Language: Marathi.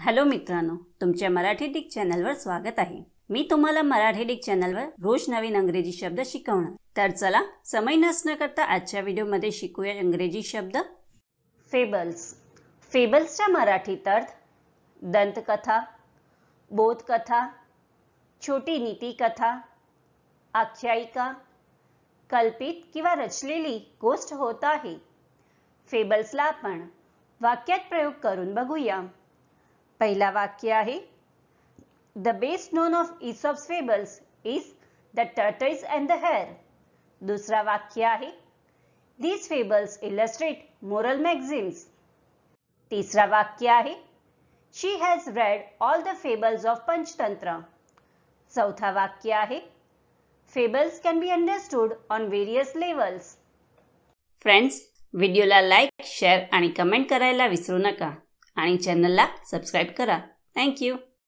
हॅलो मित्रांनो, तुमच्या मराठी डिक चॅनलवर स्वागत आहे। मी तुम्हाला मराठी डिक चॅनलवर रोज नवीन इंग्रजी शब्द शिकवणार। तर चला समय नष्ट न करता आजच्या व्हिडिओमध्ये शिकूया इंग्रजी शब्द। फेबल्स। फेबल्सचा मराठीत अर्थ दंतकथा, बोधकथा, छोटी नीती कथा, आख्यायिका, कल्पित किंवा रचलेली गोष्ट होत आहे। फेबल्सला आपण वाक्यात प्रयोग करून बघूया। पहिला वाक्य आहे, The best known of Aesop's fables is The Tortoise and the Hare. दुसरा वाक्य आहे, These fables illustrate moral maxims. तिसरा वाक्य आहे, She has read all the fables of Panchtantra. चौथा वाक्य आहे, Fables can be understood on various levels. Friends, व्हिडिओला लाईक, शेअर आणि कमेंट करायला विसरू नका आणि चॅनलला सबस्क्राइब करा। Thank you.